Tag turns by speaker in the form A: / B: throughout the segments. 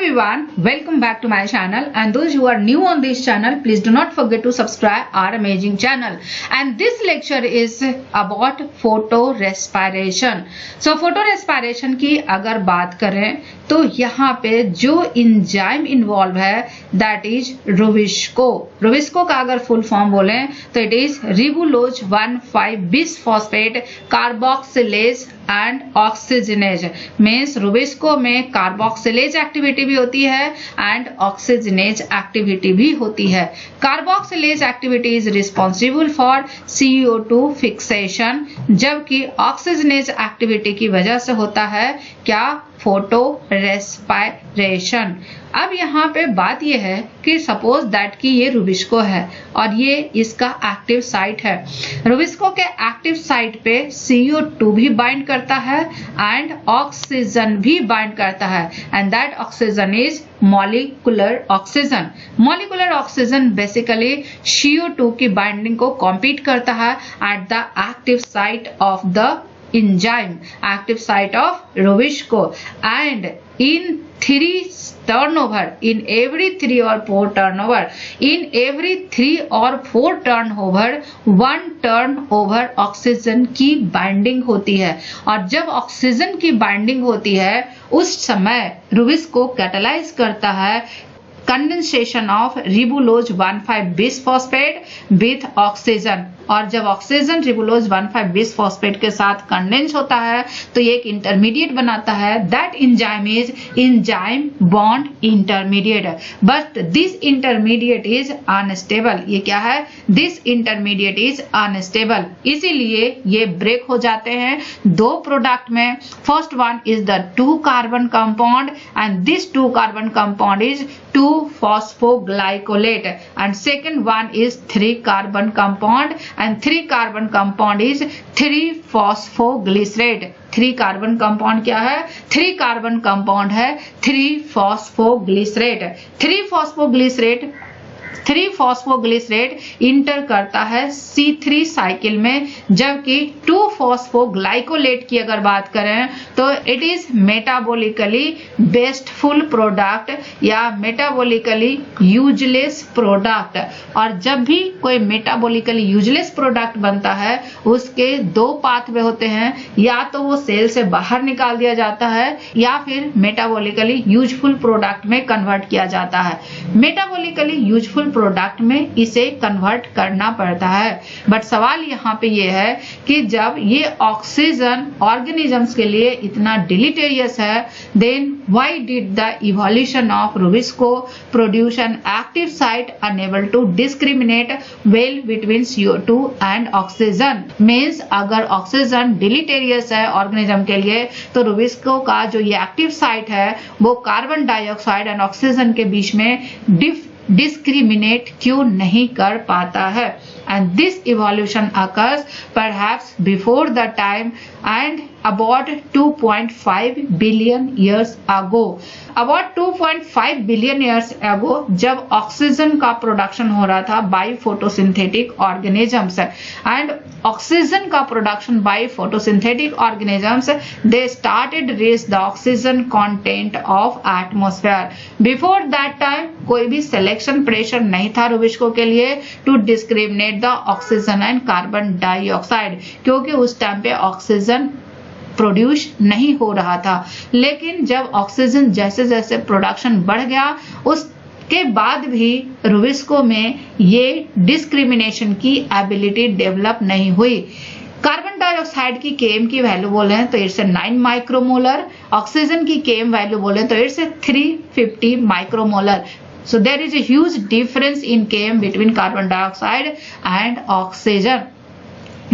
A: everyone, welcome back to my channel, and those who are new on this channel, please do not forget to subscribe our amazing channel. And this lecture is about photorespiration. So photorespiration की अगर बात करें तो यहाँ पे जो enzyme involve है that is rubisco. Rubisco का अगर फुल फॉर्म बोलें तो it is ribulose one five bisphosphate carboxylase and oxygenase. Means rubisco में कार्बोक्सिलेज एक्टिविटी भी होती है एंड ऑक्सीजनेज एक्टिविटी भी होती है. Carboxylase activity is responsible for CO2 fixation, जबकि ऑक्सीजनेज एक्टिविटी की वजह से होता है क्या, फोटो रेस्पायरेशन. अब यहाँ पे बात यह है कि सपोज दैट कि ये रुबिस्को है और ये इसका एक्टिव साइट है. रुबिस्को के एक्टिव साइट पे CO2 भी बाइंड करता है एंड ऑक्सीजन भी बाइंड करता है and that oxygen is molecular oxygen. Molecular oxygen basically CO2 की बाइंडिंग को कॉम्पीट करता है at the active site of the enzyme, active site of Rubisco, and in every 3 or 4 turnover, one turnover oxygen की binding होती है. और जब oxygen की बाइंडिंग होती है उस समय रुबिस्को कैटालाइज करता है condensation of ribulose one five bisphosphate with oxygen. और जब ऑक्सीजन रिबुलोज 1,5-बिसफॉस्फेट के साथ कंडेंस होता है तो ये एक इंटरमीडिएट बनाता है. That enzyme is enzyme bond intermediate, but this intermediate is unstable. ये क्या है, दिस इंटरमीडिएट इज अनस्टेबल, इसीलिए ये ब्रेक हो जाते हैं दो प्रोडक्ट में. First one is the 2 carbon compound and this 2 carbon compound is 2-phosphoglycolate, and second one is 3 carbon compound and 3 carbon compound is 3-phosphoglycerate. 3 carbon compound क्या है, 3 carbon compound है 3-phosphoglycerate. 3-phosphoglycerate इंटर करता है C3 cycle में, जबकि 2-phosphoglycolate की अगर बात करें तो it is metabolically wasteful product या मेटाबोलिकली यूजलेस प्रोडक्ट. और जब भी कोई मेटाबोलिकली यूजलेस प्रोडक्ट बनता है उसके 2 पाथवे होते हैं, या तो वो सेल से बाहर निकाल दिया जाता है या फिर मेटाबोलिकली यूजफुल प्रोडक्ट में कन्वर्ट किया जाता है. मेटाबोलिकली यूजफुल प्रोडक्ट में इसे कन्वर्ट करना पड़ता है. बट सवाल यहाँ पे ये है कि जब ये ऑक्सीजन ऑर्गेनिजम्स के लिए इतना डिलीटेरियस है, then why did the evolution of rubisco produce an active site unable to discriminate well between CO2 and oxygen. Means अगर ऑक्सीजन डिलीटेरियस है ऑर्गेनिज्म के लिए तो रुबिस्को का जो ये एक्टिव साइट है वो कार्बन डाइऑक्साइड एंड ऑक्सीजन के बीच में डिस्क्रिमिनेट क्यों नहीं कर पाता है. And this evolution occurs perhaps before the time and about 2.5 billion years ago. About 2.5 billion years ago जब ऑक्सीजन का प्रोडक्शन हो रहा था by photosynthetic organisms, and oxygen का production by photosynthetic organisms they started reach the oxygen content of atmosphere. Before that time कोई भी selection pressure नहीं था रुबिस्को के लिए to discriminate the oxygen and carbon dioxide, क्योंकि उस टाइम पे ऑक्सीजन प्रोड्यूस नहीं हो रहा था. लेकिन जब ऑक्सीजन जैसे जैसे प्रोडक्शन बढ़ गया उसके बाद भी रुबिस्को में ये डिस्क्रिमिनेशन की एबिलिटी डेवलप नहीं हुई. कार्बन डाइऑक्साइड की Km की वैल्यू बोले तो इट्स 9 माइक्रोमोलर, ऑक्सीजन की Km वैल्यू बोले तो it's 350 micromolar. So there is a huge difference in Km between carbon dioxide and oxygen.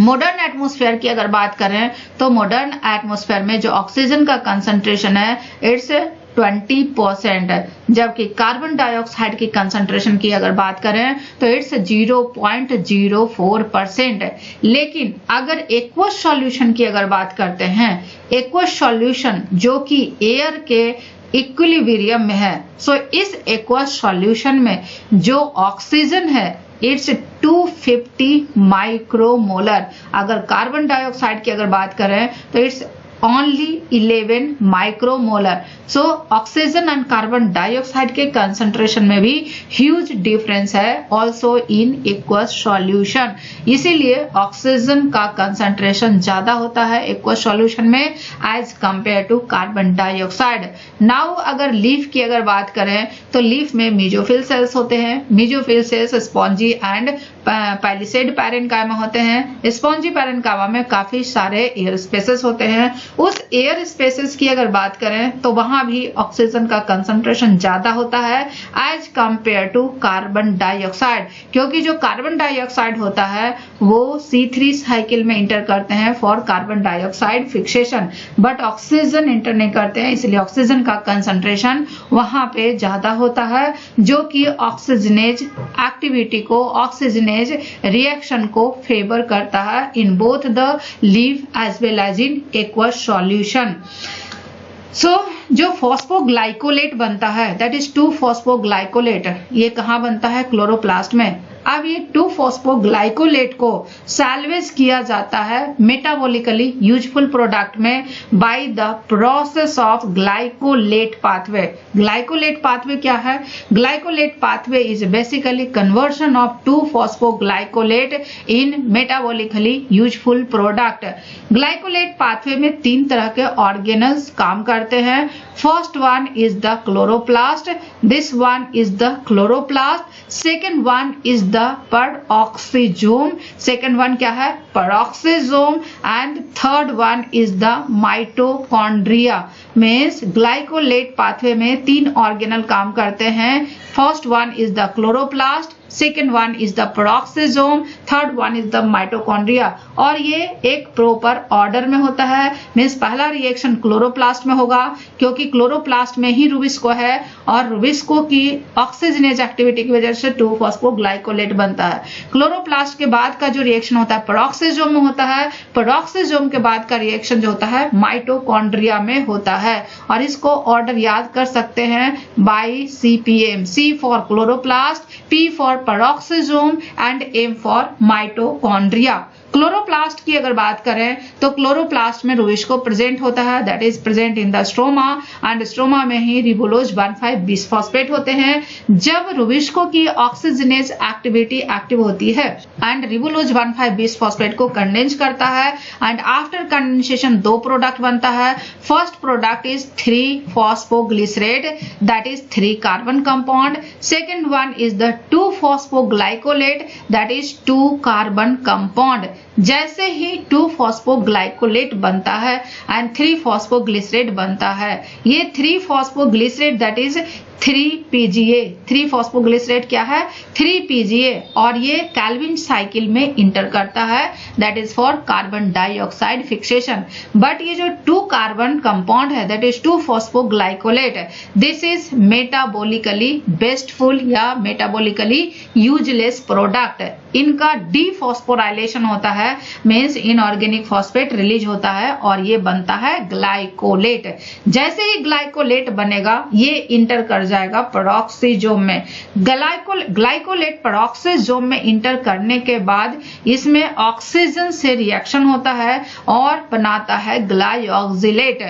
A: Modern atmosphere की अगर बात करें तो मॉडर्न एटमॉस्फेयर में जो ऑक्सीजन का कंसंट्रेशन है इट्स 20%, जबकि कार्बन डाइऑक्साइड की कंसंट्रेशन की अगर बात करें तो इट्स 0.04%. लेकिन अगर एक्वस सॉल्यूशन की अगर बात करते हैं, एक्वस सॉल्यूशन जो कि एयर के इक्विलिब्रियम में है, सो इस एक्वस सॉल्यूशन में जो ऑक्सीजन है इट्स 250 माइक्रोमोलर. अगर कार्बन डाइऑक्साइड की अगर बात करें तो it's only 11 micromolar. So oxygen and carbon dioxide के कंसंट्रेशन में भी ह्यूज डिफरेंस है ऑल्सो इन एक्वस सॉल्यूशन। इसीलिए ऑक्सीजन का कंसंट्रेशन ज्यादा होता है एक्वस सॉल्यूशन में as compare to carbon dioxide. Now अगर लीफ की अगर बात करें तो लीफ में मेसोफिल सेल्स होते हैं। Mesophyll cells spongy and palisade parenchyma होते हैं। स्पॉन्जी पैरेन्काइमा में काफी सारे एयर स्पेसेस होते हैं। उस एयर स्पेसेस की अगर बात करें तो वहां भी ऑक्सीजन का कंसंट्रेशन ज्यादा होता है as compare to carbon dioxide, क्योंकि जो कार्बन डाइऑक्साइड होता है वो C3 साइकिल में इंटर करते हैं for carbon dioxide fixation, but oxygen inter नहीं करते हैं, इसलिए ऑक्सीजन का कंसंट्रेशन वहां पे ज्यादा होता है, जो कि ऑक्सीजनेज एक्टिविटी को, ऑक्सीजनेज रिएक्शन को फेवर करता है in both the leaf as well as in aqueous solution. So जो फॉस्फोग्लाइकोलेट बनता है दैट इज 2-फॉस्फोग्लाइकोलेट, ये कहाँ बनता है? क्लोरोप्लास्ट में। अब ये 2-फॉस्फोग्लाइकोलेट को सैल्वेज किया जाता है मेटाबॉलिकली यूजफुल प्रोडक्ट में by the process of glycolate pathway. Glycolate pathway क्या है? Glycolate pathway is basically conversion of two phosphoglycolate in metabolically useful product. Glycolate pathway में 3 तरह के ऑर्गेनल्स काम करते हैं। First one is the chloroplast, this one is the chloroplast, second one is the peroxisome, second one क्या है? peroxisome, and third one is the mitochondria। Means glycolate pathway में 3 organelle काम करते हैं। First one is the chloroplast, second one is the peroxisome, third one is the mitochondria. और ये एक proper order में होता है। मीन्स पहला रिएक्शन क्लोरोप्लास्ट में होगा क्योंकि क्लोरोप्लास्ट में ही रुबिस्को है और रुबिस्को की ऑक्सीजनेज एक्टिविटी की वजह से 2-फॉस्फोग्लाइकोलेट बनता है। क्लोरोप्लास्ट के बाद का जो रिएक्शन होता है पेरोक्सिसोम में होता है। पेरोक्सिसोम के बाद का रिएक्शन जो होता है माइटोकॉन्ड्रिया में होता है, और इसको ऑर्डर याद कर सकते हैं by CPM। C for chloroplast, P for peroxisome and M for mitochondria। Chloroplast की अगर बात करें तो क्लोरोप्लास्ट में रुबिस्को प्रेजेंट होता है, that is present in the stroma, and stroma में ही रिबोलोज 1,5-बिसफॉस्फेट होते हैं। जब रुबिस्को की ऑक्सीजनेज एक्टिविटी एक्टिव होती है एंड रिबोलोज 1,5-बिसफॉस्फेट को कंडेंस करता है, एंड आफ्टर कंडेंसेशन 2 प्रोडक्ट बनता है। First product is three phosphoglycerate, that is 3 carbon compound. Second one is the two phosphoglycolate, that is 2 carbon compound. जैसे ही 2-फॉस्फोग्लाइकोलेट बनता है एंड 3-फॉस्फोग्लिसरेट बनता है, ये three phosphoglycerate that is 3-PGA। Three phosphoglycerate क्या है? 3-PGA, और ये कैल्विन साइकिल में इंटर करता है, that is for carbon dioxide fixation. But ये जो 2 कार्बन कंपाउंड है that is two phosphoglycolate, this is metabolically wasteful या मेटाबॉलिकली यूजलेस प्रोडक्ट। इनका डीफॉस्फोराइलेशन होता है, मीन्स इनऑर्गेनिक फॉस्फेट रिलीज होता है और ये बनता है ग्लाइकोलेट। जैसे ही ग्लाइकोलेट बनेगा ये इंटर कर जाएगा पेरोक्सिसोम में। ग्लाइकोलेट पेरोक्सिसोम में इंटर करने के बाद इसमें ऑक्सीजन से रिएक्शन होता है और बनाता है glyoxylate.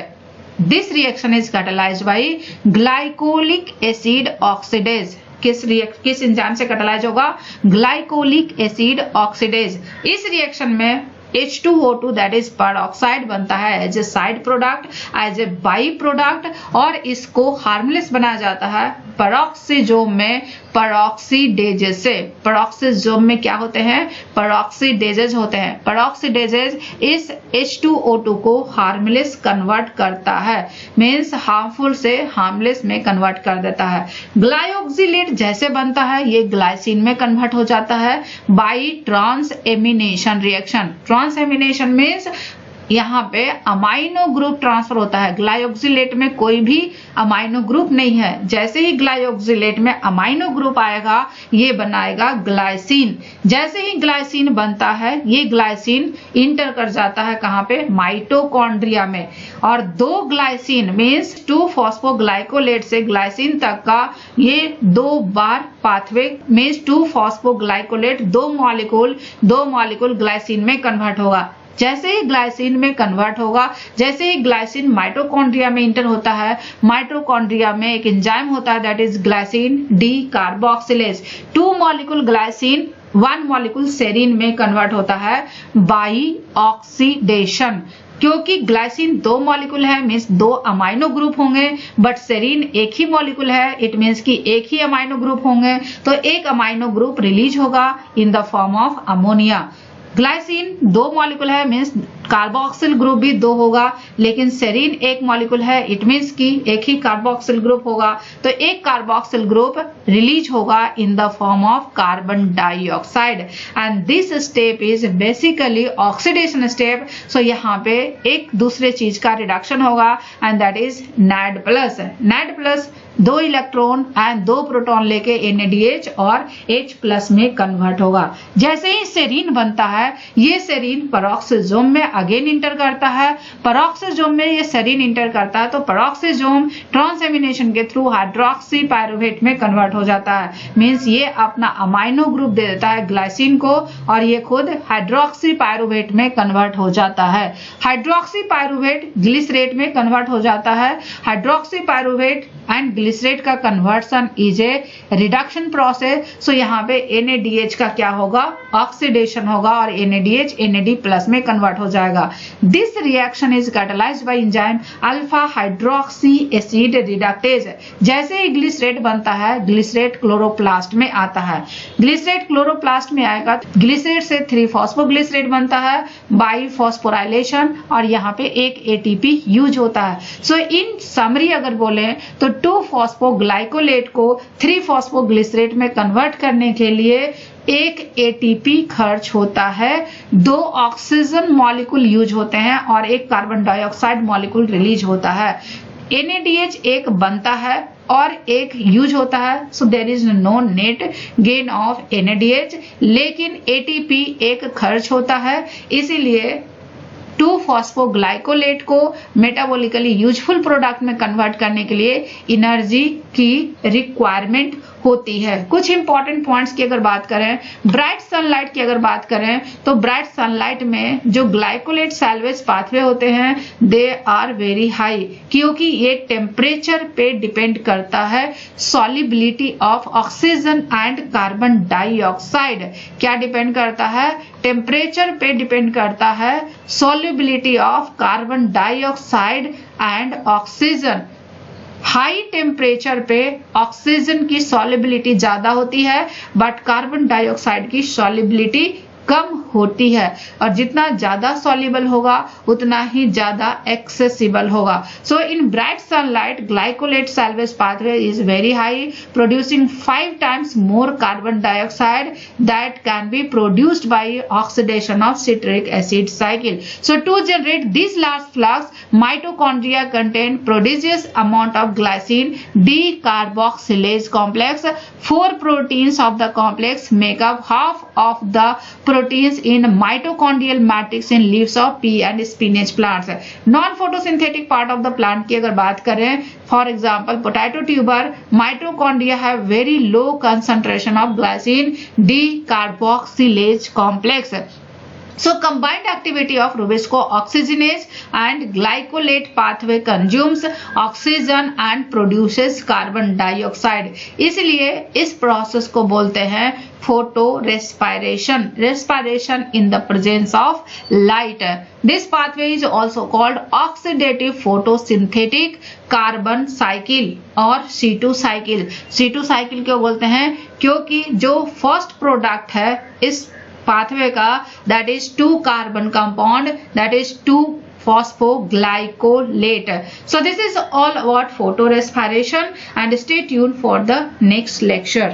A: This reaction is catalysed by glycolic acid oxidase. किस एंजाइम से कैटलाइज होगा? Glycolic acid oxidase. इस रिएक्शन में H2O2 दैट इज पेरोक्साइड बनता है as a side product, as a by product, और इसको हार्मलेस बनाया जाता है पेरोक्सिसोम में पेरोक्सीडेजेस से। पेरोक्सिसोम में क्या होते हैं? पेरोक्सीडेजेस होते हैं। पेरोक्सीडेजेस इस H2O2 को हार्मलेस कन्वर्ट करता है, मीन्स हार्मफुल से हार्मलेस में कन्वर्ट कर देता है। ग्लाइऑक्सिलेट जैसे बनता है ये ग्लाइसिन में कन्वर्ट हो जाता है by transamination reaction. Transamination means यहाँ पे अमाइनो ग्रुप ट्रांसफर होता है। ग्लाइऑक्सिलेट में कोई भी अमाइनो ग्रुप नहीं है। जैसे ही ग्लाइऑक्सिलेट में अमाइनो ग्रुप आएगा ये बनाएगा ग्लाइसिन। जैसे ही ग्लाइसिन बनता है ये ग्लाइसिन इंटर कर जाता है कहाँ पे? माइटोकॉन्ड्रिया में। और 2 ग्लाइसिन मीन्स 2-फॉस्फोग्लाइकोलेट से ग्लाइसिन तक का ये 2 बार पाथवे मीन्स 2-फॉस्फोग्लाइकोलेट 2 मॉलिक्यूल ग्लाइसिन में कन्वर्ट होगा। जैसे ही ग्लाइसिन में कन्वर्ट होगा, जैसे ही ग्लाइसिन माइटोकॉन्ड्रिया में इंटर होता है, माइटोकॉन्ड्रिया में एक एंजाइम होता है that is glycine D carboxylase. 2 molecule glycine 1 molecule serine में कन्वर्ट होता है बाई ऑक्सीडेशन। क्योंकि ग्लाइसिन 2 मॉलिक्यूल है मीन्स 2 अमाइनो ग्रुप होंगे, बट सेरीन एक ही मॉलिक्यूल है, इट मीन्स कि एक ही अमाइनो ग्रुप होंगे, तो एक अमाइनो ग्रुप रिलीज होगा in the form of ammonia. Glycine 2 molecule है मीन्स कार्बोक्सिल ग्रुप भी 2 होगा, लेकिन सेरीन एक मॉलिक्यूल है, इट मीन्स कि एक ही कार्बोक्सिल ग्रुप होगा, तो एक कार्बोक्सिल ग्रुप रिलीज होगा in the form of carbon dioxide. And this step is basically oxidation step. So यहाँ पे एक दूसरे चीज का रिडक्शन होगा and that is NAD+। NAD+ 2 electron and 2 proton लेके NADH और H+ में कन्वर्ट होगा। जैसे ही सेरीन बनता है, ये सेरीन पेरोक्सिसोम में अगेन इंटर करता है। पेरोक्सिसोम में ये सेरीन इंटर करता है तो पेरोक्सिसोम ट्रांसएमिनेशन के थ्रू हाइड्रोक्सी पायरुवेट में कन्वर्ट हो जाता है। मींस ये अपना अमाइनो ग्रुप दे देता है ग्लाइसिन को और ये खुद हाइड्रोक्सी पायरुवेट में कन्वर्ट हो जाता है। हाइड्रोक्सी पायरुवेट ग्लिसरेट में कन्वर्ट हो जाता है। हाइड्रोक्सी पायरुवेट एंड ग्लिसरेट का conversion is a reduction process. So यहाँ पे NADH का क्या होगा, ऑक्सीडेशन होगा और NADH NAD+ में कन्वर्ट हो जाएगा। This reaction is catalysed bye enzyme alpha hydroxy acid reductase. जैसे ही ग्लिसरेट बनता है, ग्लिसरेट क्लोरोप्लास्ट में आता है। ग्लिसरेट क्लोरोप्लास्ट में आएगा, ग्लिसरेट से 3-फॉस्फोग्लिसरेट बनता है बाई फॉस्फोराइलेशन और यहाँ पे एक ATP यूज होता है। सो इन समरी अगर बोले तो 2-फॉस्फोग्लाइकोलेट को 3-फॉस्फोग्लिसरेट में कन्वर्ट करने के लिए एक ATP खर्च होता है, 2 ऑक्सीजन मॉलिक्यूल यूज होते हैं और एक कार्बन डाइऑक्साइड मॉलिक्यूल रिलीज होता है। NADH एक बनता है और एक यूज होता है, so there is no net gain of NADH, लेकिन ATP एक खर्च होता है, इसीलिए 2-फॉस्फोग्लाइकोलेट को मेटाबॉलिकली यूजफुल प्रोडक्ट में कन्वर्ट करने के लिए एनर्जी की रिक्वायरमेंट होती है। कुछ इंपॉर्टेंट पॉइंट्स की अगर बात करें, ब्राइट सनलाइट की अगर बात करें तो ब्राइट सनलाइट में जो ग्लाइकोलेट सैल्वेज पाथवे होते हैं दे आर वेरी हाई, क्योंकि ये टेम्परेचर पे डिपेंड करता है solubility of oxygen and carbon dioxide. क्या डिपेंड करता है? टेम्परेचर पे डिपेंड करता है solubility of carbon dioxide and oxygen. High temperature पे ऑक्सीजन की सॉल्युबिलिटी ज्यादा होती है बट कार्बन डाइऑक्साइड की सॉल्युबिलिटी कम होती है, और जितना ज्यादा सॉल्युबल होगा उतना ही ज्यादा एक्सेसिबल होगा। So in bright sunlight glycolate salvage pathway is very high, producing 5 times more carbon dioxide that can be produced by oxidation of citric acid cycle. So to generate this large flux, mitochondria contain prodigious amount of glycine decarboxylase complex. 4 proteins of the complex make up half of the proteins in mitochondrial matrix in leaves of pea and spinach plants. Non photosynthetic part of the plant की अगर बात करें, for example potato tuber, mitochondria have very low concentration of glycine decarboxylase complex. So combined activity of Rubisco oxygenase and glycolate pathway consumes oxygen and produces carbon dioxide. इसलिए इस process को बोलते हैं photo respiration, respiration in the presence of light. This pathway is also called oxidative photosynthetic carbon cycle और C2 cycle. C2 cycle क्यों बोलते हैं? क्योंकि जो फर्स्ट प्रोडक्ट है इस pathway का that is 2 carbon compound, that is 2-phosphoglycolate. So this is all about photorespiration and stay tuned for the next lecture.